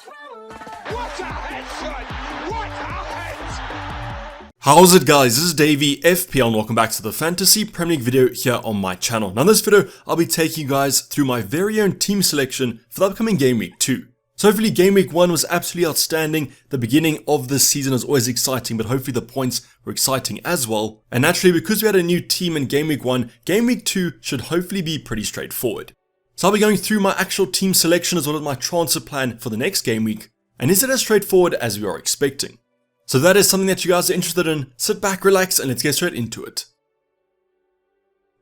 What a headshot! What a head! How's it guys, this is Dayvy, FPL, and welcome back to the Fantasy Premier League video here on my channel. Now in this video, I'll be taking you guys through my very own team selection for the upcoming Game Week 2. So hopefully Game Week 1 was absolutely outstanding. The beginning of this season is always exciting, but hopefully the points were exciting as well. And naturally, because we had a new team in Game Week 1, Game Week 2 should hopefully be pretty straightforward. So I'll be going through my actual team selection as well as my transfer plan for the next game week. And is it as straightforward as we are expecting? So that is something that you guys are interested in. Sit back, relax, and let's get straight into it.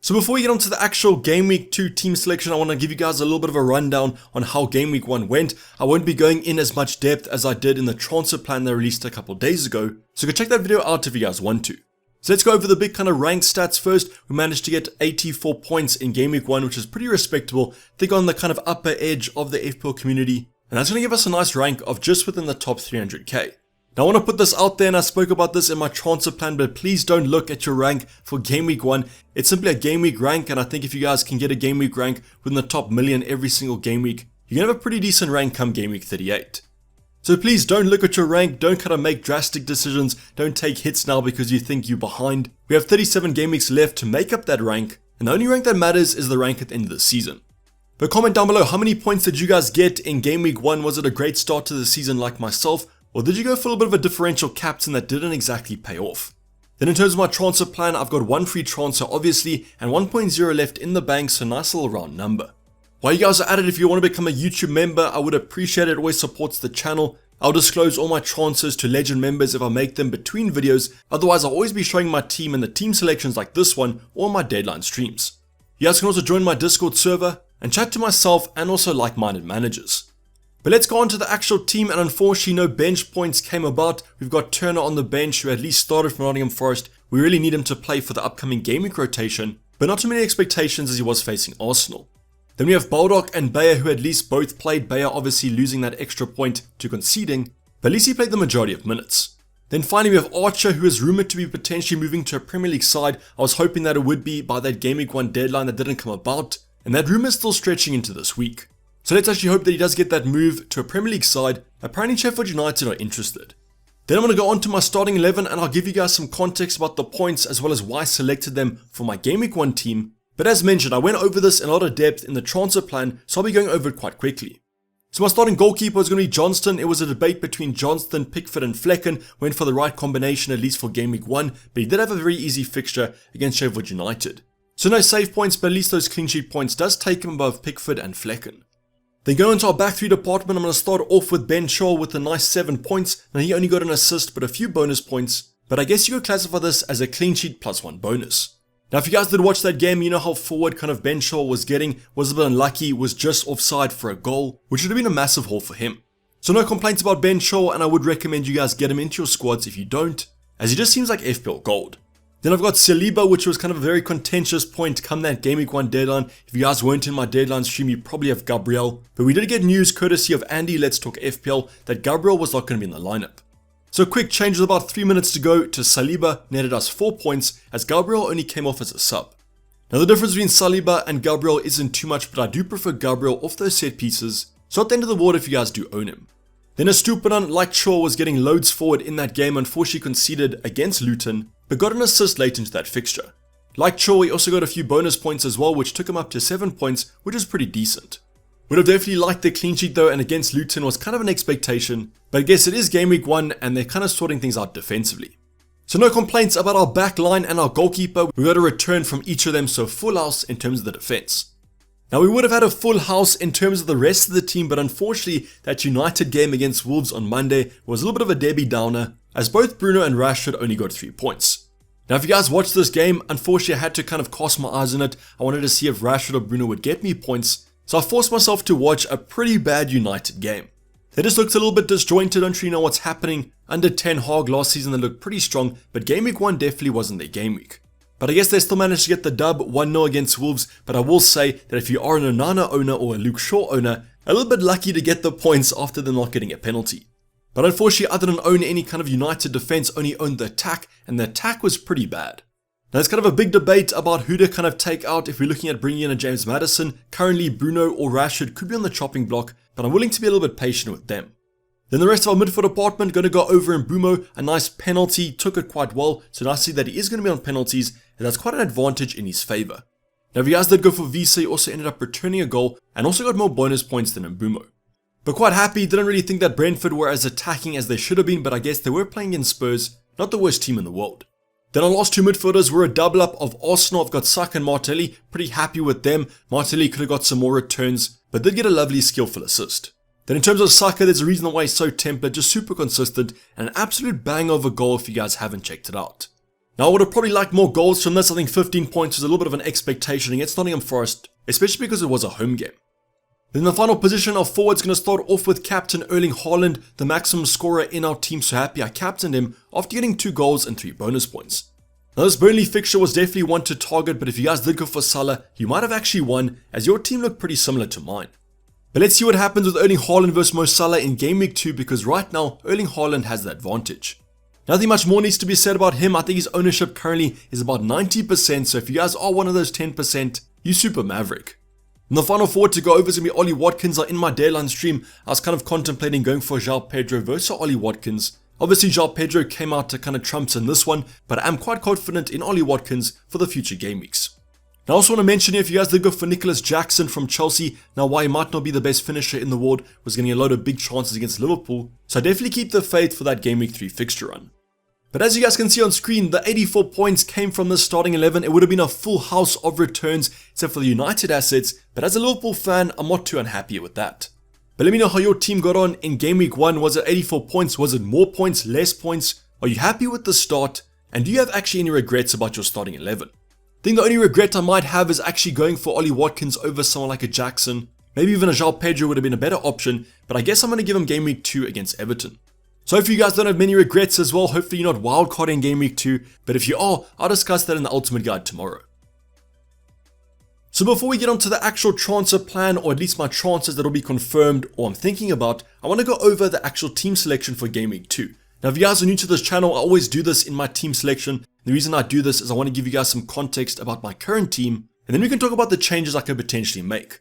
So before we get on to the actual Game Week 2 team selection, I want to give you guys a little bit of a rundown on how Game Week 1 went. I won't be going in as much depth as I did in the transfer plan that I released a couple of days ago. So go check that video out if you guys want to. So let's go over the big kind of rank stats first. We managed to get 84 points in Game Week 1, which is pretty respectable. I think on the kind of upper edge of the FPL community. And that's going to give us a nice rank of just within the top 300k. Now I want to put this out there, and I spoke about this in my transfer plan, but please don't look at your rank for Game Week 1. It's simply a Game Week rank, and I think if you guys can get a Game Week rank within the top million every single game week, you're going to have a pretty decent rank come Game Week 38. So please don't look at your rank, don't kind of make drastic decisions, don't take hits now because you think you're behind. We have 37 game weeks left to make up that rank, and the only rank that matters is the rank at the end of the season. But comment down below, how many points did you guys get in Game Week 1? Was it a great start to the season like myself? Or did you go for a little bit of a differential captain that didn't exactly pay off? Then in terms of my transfer plan, I've got one free transfer obviously, and 1.0 left in the bank, so nice little round number. While you guys are at it, if you want to become a YouTube member, I would appreciate it. It always supports the channel. I'll disclose all my transfers to legend members if I make them between videos. Otherwise, I'll always be showing my team and the team selections like this one or my deadline streams. You guys can also join my Discord server and chat to myself and also like-minded managers. But let's go on to the actual team, and unfortunately no bench points came about. We've got Turner on the bench, who at least started for Nottingham Forest. We really need him to play for the upcoming game week rotation, but not too many expectations as he was facing Arsenal. Then we have Baldock and Bayer, who at least both played. Bayer obviously losing that extra point to conceding, but at least he played the majority of minutes. Then finally we have Archer, who is rumoured to be potentially moving to a Premier League side. I was hoping that it would be by that Game Week 1 deadline that didn't come about, and that rumour is still stretching into this week. So let's actually hope that he does get that move to a Premier League side. Apparently Sheffield United are interested. Then I'm going to go on to my starting 11, and I'll give you guys some context about the points as well as why I selected them for my Game Week 1 team. But as mentioned, I went over this in a lot of depth in the transfer plan, so I'll be going over it quite quickly. So my starting goalkeeper is going to be Johnston. It was a debate between Johnston, Pickford and Flecken. Went for the right combination at least for Game Week 1, but he did have a very easy fixture against Sheffield United. So no save points, but at least those clean sheet points does take him above Pickford and Flecken. Then going into our back three department, I'm going to start off with Ben Shaw with a nice 7 points. Now he only got an assist but a few bonus points, but I guess you could classify this as a clean sheet plus 1 bonus. Now if you guys did watch that game, you know how forward kind of Ben Shaw was getting, was a bit unlucky, was just offside for a goal, which would have been a massive haul for him. So no complaints about Ben Shaw, and I would recommend you guys get him into your squads if you don't, as he just seems like FPL gold. Then I've got Saliba, which was kind of a very contentious point come that Game Week 1 deadline. If you guys weren't in my deadline stream, you probably have Gabriel. But we did get news courtesy of Andy Let's Talk FPL that Gabriel was not going to be in the lineup. So quick change with about 3 minutes to go to Saliba netted us 4 points as Gabriel only came off as a sub. Now the difference between Saliba and Gabriel isn't too much, but I do prefer Gabriel off those set pieces. So at the end of the water if you guys do own him. Then Estupinan, like Shaw, was getting loads forward in that game, unfortunately conceded against Luton, but got an assist late into that fixture. Like Shaw, he also got a few bonus points as well, which took him up to 7 points, which is pretty decent. Would have definitely liked the clean sheet though, and against Luton was kind of an expectation, but I guess it is Game Week 1 and they're kind of sorting things out defensively. So no complaints about our back line and our goalkeeper. We got a return from each of them, so full house in terms of the defense. Now we would have had a full house in terms of the rest of the team, but unfortunately that United game against Wolves on Monday was a little bit of a Debbie Downer, as both Bruno and Rashford only got 3 points. Now if you guys watched this game, unfortunately I had to kind of cast my eyes on it. I wanted to see if Rashford or Bruno would get me points, so I forced myself to watch a pretty bad United game. They just looked a little bit disjointed, don't really know what's happening. Under Ten Hag last season they looked pretty strong, but Game Week 1 definitely wasn't their game week. But I guess they still managed to get the dub 1-0 against Wolves, but I will say that if you are an Onana owner or a Luke Shaw owner, a little bit lucky to get the points after them not getting a penalty. But unfortunately I didn't own any kind of United defense, only owned the attack, and the attack was pretty bad. Now there's kind of a big debate about who to kind of take out if we're looking at bringing in a James Maddison. Currently Bruno or Rashford could be on the chopping block, but I'm willing to be a little bit patient with them. Then the rest of our midfield department going to go over in Bumo, a nice penalty, took it quite well, so nice to see that he is going to be on penalties, and that's quite an advantage in his favour. Now if you guys did go for Visa, he also ended up returning a goal, and also got more bonus points than in Bumo. But quite happy, didn't really think that Brentford were as attacking as they should have been, but I guess they were playing in Spurs, not the worst team in the world. Then our last two midfielders were a double up of Arsenal. I've got Saka and Martinelli, pretty happy with them. Martinelli could have got some more returns, but did get a lovely skillful assist. Then in terms of Saka, there's a reason why he's so tempered, just super consistent, and an absolute bang of a goal if you guys haven't checked it out. Now I would have probably liked more goals from this. I think 15 points was a little bit of an expectation against Nottingham Forest, especially because it was a home game. Then the final position of forwards going to start off with captain Erling Haaland, the maximum scorer in our team, so happy I captained him after getting 2 goals and 3 bonus points. Now this Burnley fixture was definitely one to target, but if you guys did go for Salah, you might have actually won, as your team looked pretty similar to mine. But let's see what happens with Erling Haaland versus Mo Salah in Game Week 2, because right now, Erling Haaland has the advantage. Nothing much more needs to be said about him. I think his ownership currently is about 90%, so if you guys are one of those 10%, you super maverick. And the final forward to go over is going to be Ollie Watkins. In my deadline stream, I was kind of contemplating going for João Pedro versus Ollie Watkins. Obviously, João Pedro came out to kind of trumps in this one, but I am quite confident in Ollie Watkins for the future game weeks. Now, I also want to mention here, if you guys did go for Nicholas Jackson from Chelsea, now why he might not be the best finisher in the world, was getting a load of big chances against Liverpool, so definitely keep the faith for that Game Week 3 fixture run. But as you guys can see on screen, the 84 points came from this starting 11. It would have been a full house of returns, except for the United assets, but as a Liverpool fan, I'm not too unhappy with that. But let me know how your team got on in Game Week 1. Was it 84 points? Was it more points? Less points? Are you happy with the start? And do you have actually any regrets about your starting 11? I think the only regret I might have is actually going for Ollie Watkins over someone like a Jackson. Maybe even a João Pedro would have been a better option, but I guess I'm going to give him Game Week 2 against Everton. So hopefully you guys don't have many regrets as well. Hopefully you're not wildcarding Game Week 2, but if you are, I'll discuss that in the Ultimate Guide tomorrow. So before we get on to the actual transfer plan, or at least my transfers that will be confirmed or I'm thinking about, I want to go over the actual team selection for Game Week 2. Now if you guys are new to this channel, I always do this in my team selection. The reason I do this is I want to give you guys some context about my current team, and then we can talk about the changes I could potentially make.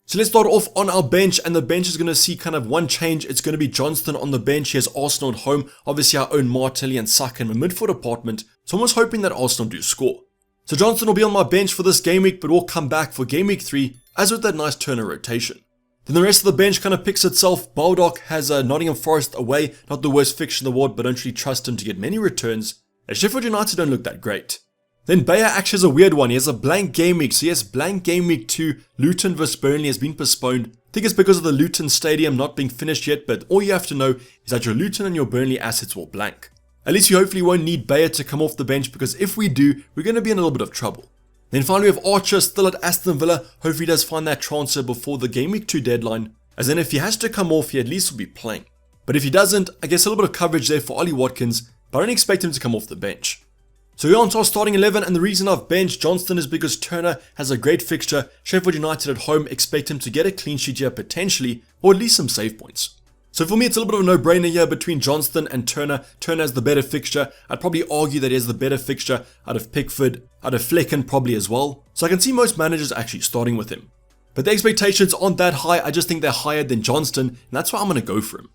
So let's start off on our bench, and the bench is going to see kind of one change. It's going to be Johnston on the bench. He has Arsenal at home. Obviously I own Martinelli and Saka in my midfield department, so I'm almost hoping that Arsenal do score. So Johnston will be on my bench for this game week, but we'll come back for Game Week 3, as with that nice Turner rotation. Then the rest of the bench kind of picks itself. Baldock has Nottingham Forest away, not the worst fixture in the world, but don't really trust him to get many returns. And Sheffield United don't look that great. Then Bayer actually has a weird one. He has a blank game week. So yes, blank game week 2, Luton vs Burnley has been postponed. I think it's because of the Luton Stadium not being finished yet, but all you have to know is that your Luton and your Burnley assets will blank. At least you hopefully won't need Bayer to come off the bench, because if we do, we're going to be in a little bit of trouble. Then finally we have Archer still at Aston Villa. Hopefully he does find that transfer before the Game Week 2 deadline, as then if he has to come off, he at least will be playing. But if he doesn't, I guess a little bit of coverage there for Ollie Watkins, but I don't expect him to come off the bench. So we're on to our starting 11, and the reason I've benched Johnston is because Turner has a great fixture. Sheffield United at home, expect him to get a clean sheet here potentially, or at least some save points. So for me, it's a little bit of a no-brainer here between Johnston and Turner. Turner has the better fixture. I'd probably argue that he has the better fixture out of Pickford, out of Flecken probably as well. So I can see most managers actually starting with him. But the expectations aren't that high. I just think they're higher than Johnston, and that's why I'm going to go for him.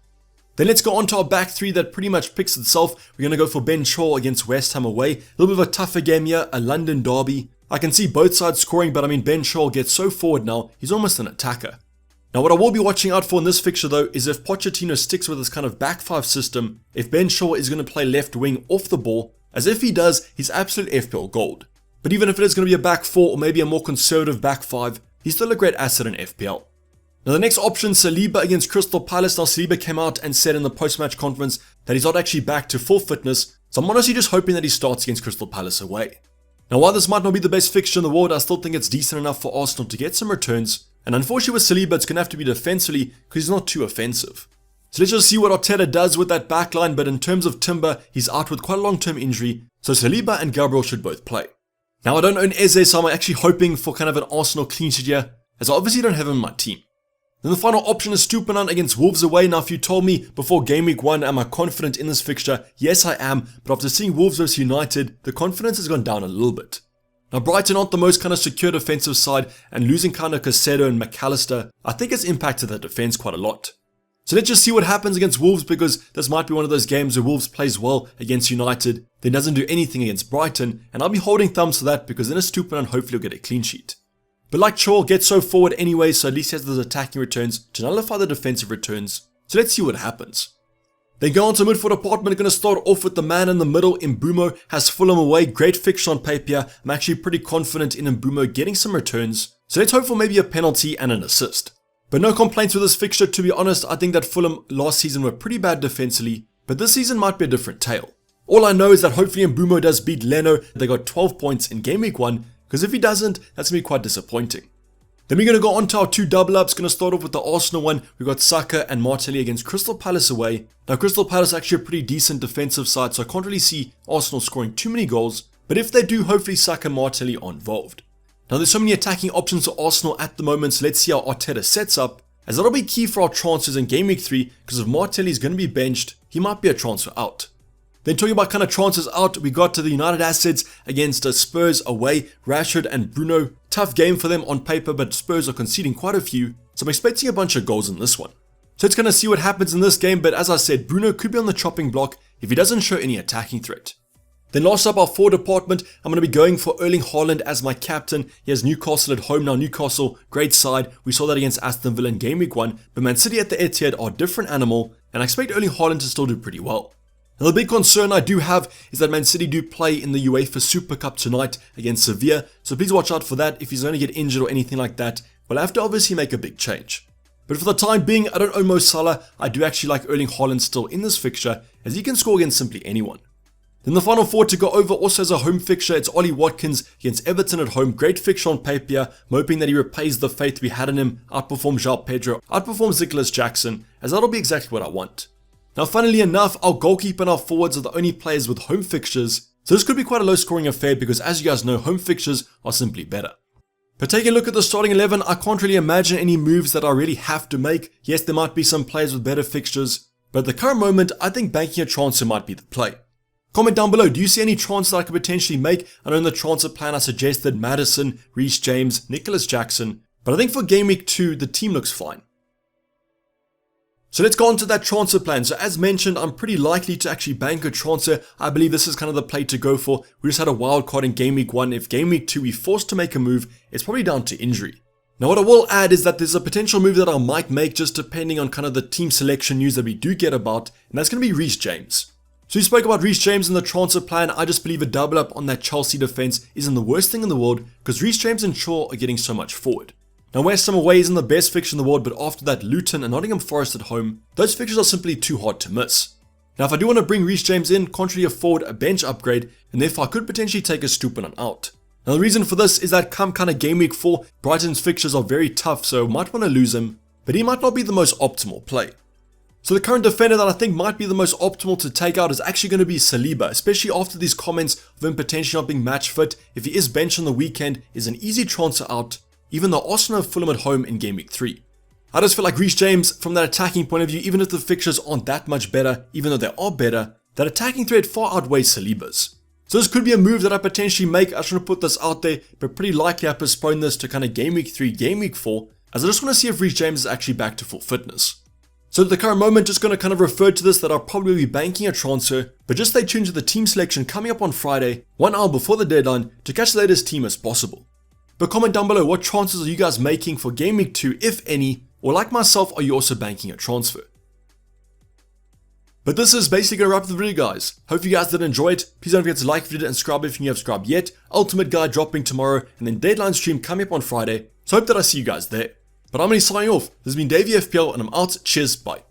Then let's go on to our back three that pretty much picks itself. We're going to go for Ben Shaw against West Ham away. A little bit of a tougher game here, a London derby. I can see both sides scoring, but I mean Ben Shaw gets so forward now, he's almost an attacker. Now what I will be watching out for in this fixture though is if Pochettino sticks with this kind of back five system, if Ben Shaw is going to play left wing off the ball, as if he does, he's absolute FPL gold. But even if it is going to be a back four or maybe a more conservative back five, he's still a great asset in FPL. Now the next option, Saliba against Crystal Palace. Now Saliba came out and said in the post-match conference that he's not actually back to full fitness, so I'm honestly just hoping that he starts against Crystal Palace away. Now while this might not be the best fixture in the world, I still think it's decent enough for Arsenal to get some returns, and unfortunately with Saliba it's going to have to be defensively because he's not too offensive. So let's just see what Arteta does with that backline, but in terms of Timber, he's out with quite a long-term injury, so Saliba and Gabriel should both play. Now I don't own Eze, so I'm actually hoping for kind of an Arsenal clean sheet here, as I obviously don't have him in my team. Then the final option is Stupinan against Wolves away. Now if you told me before Game Week 1 am I confident in this fixture, yes I am, but after seeing Wolves vs United, the confidence has gone down a little bit. Now Brighton aren't the most kind of secure defensive side, and losing kind of Caicedo and McAllister, I think has impacted the defense quite a lot. So let's just see what happens against Wolves, because this might be one of those games where Wolves plays well against United, then doesn't do anything against Brighton, and I'll be holding thumbs for that because then a stupid and hopefully he'll get a clean sheet. But like Chol gets so forward anyway, so at least he has those attacking returns to nullify the defensive returns. So let's see what happens. Then go on to midfield department. Going to start off with the man in the middle. Mbumo has Fulham away. Great fixture on paper. I'm actually pretty confident in Mbumo getting some returns. So let's hope for maybe a penalty and an assist. But no complaints with this fixture, to be honest. I think that Fulham last season were pretty bad defensively, but this season might be a different tale. All I know is that hopefully Mbumo does beat Leno. They got 12 points in game week 1, because if he doesn't, that's going to be quite disappointing. Then we're going to go on to our 2 double ups. Going to start off with the Arsenal one. We've got Saka and Martinelli against Crystal Palace away. Now Crystal Palace is actually a pretty decent defensive side, so I can't really see Arsenal scoring too many goals. But if they do, hopefully Saka and Martinelli are involved. Now there's so many attacking options for Arsenal at the moment, so let's see how Arteta sets up, as that'll be key for our transfers in game week 3, because if Martinelli is going to be benched, he might be a transfer out. Then talking about kind of transfers out, we got to the United assets against Spurs away. Rashford and Bruno, tough game for them on paper, but Spurs are conceding quite a few, so I'm expecting a bunch of goals in this one. So it's going to see what happens in this game, but as I said, Bruno could be on the chopping block if he doesn't show any attacking threat. Then last up, our forward department, I'm going to be going for Erling Haaland as my captain. He has Newcastle at home. Now Newcastle, great side. We saw that against Aston Villa in game week 1, but Man City at the Etihad are a different animal, and I expect Erling Haaland to still do pretty well. Now the big concern I do have is that Man City do play in the UEFA Super Cup tonight against Sevilla, so please watch out for that. If he's going to get injured or anything like that, we'll have to obviously make a big change. But for the time being, I don't own Mo Salah. I do actually like Erling Haaland still in this fixture, as he can score against simply anyone. Then the final 4 to go over also has a home fixture. It's Ollie Watkins against Everton at home. Great fixture on paper. I'm hoping that he repays the faith we had in him, outperforms João Pedro, outperforms Nicholas Jackson, as that'll be exactly what I want. Now funnily enough, our goalkeeper and our forwards are the only players with home fixtures, so this could be quite a low scoring affair because as you guys know, home fixtures are simply better. But taking a look at the starting 11, I can't really imagine any moves that I really have to make. Yes, there might be some players with better fixtures, but at the current moment, I think banking a transfer might be the play. Comment down below, do you see any transfers that I could potentially make? I know in the transfer plan I suggested Maddison, Reece James, Nicholas Jackson, but I think for game week 2, the team looks fine. So let's go on to that transfer plan. So as mentioned, I'm pretty likely to actually bank a transfer. I believe this is kind of the play to go for. We just had a wild card in game week 1. If game week 2 we're forced to make a move, it's probably down to injury. Now what I will add is that there's a potential move that I might make just depending on kind of the team selection news that we do get about, and that's going to be Reece James. So we spoke about Reece James in the transfer plan. I just believe a double up on that Chelsea defense isn't the worst thing in the world because Reece James and Shaw are getting so much forward. Now West Ham away isn't the best fixture in the world, but after that Luton and Nottingham Forest at home, those fixtures are simply too hard to miss. Now if I do want to bring Reece James in, can't really afford a bench upgrade, and therefore I could potentially take a stupid one out. Now the reason for this is that come kind of game week 4, Brighton's fixtures are very tough, so I might want to lose him, but he might not be the most optimal play. So the current defender that I think might be the most optimal to take out is actually going to be Saliba, especially after these comments of him potentially not being match fit. If he is benched on the weekend, is an easy transfer out, even though Arsenal have Fulham at home in game week 3. I just feel like Reece James, from that attacking point of view, even if the fixtures aren't that much better, even though they are better, that attacking threat far outweighs Saliba's. So this could be a move that I potentially make. I just want to put this out there, but pretty likely I postpone this to kind of game week 3, game week 4, as I just want to see if Reece James is actually back to full fitness. So at the current moment, just going to kind of refer to this that I'll probably be banking a transfer, but just stay tuned to the team selection coming up on Friday, 1 hour before the deadline, to catch the latest team as possible. But comment down below, what transfers are you guys making for game week 2, if any, or like myself, are you also banking a transfer? But this is basically going to wrap up the video, guys. Hope you guys did enjoy it. Please don't forget to like the video and subscribe if you haven't subscribed yet. Ultimate Guide dropping tomorrow, and then deadline stream coming up on Friday, so hope that I see you guys there. But I'm going to be signing off. This has been Dayvy FPL, and I'm out. Cheers, bye.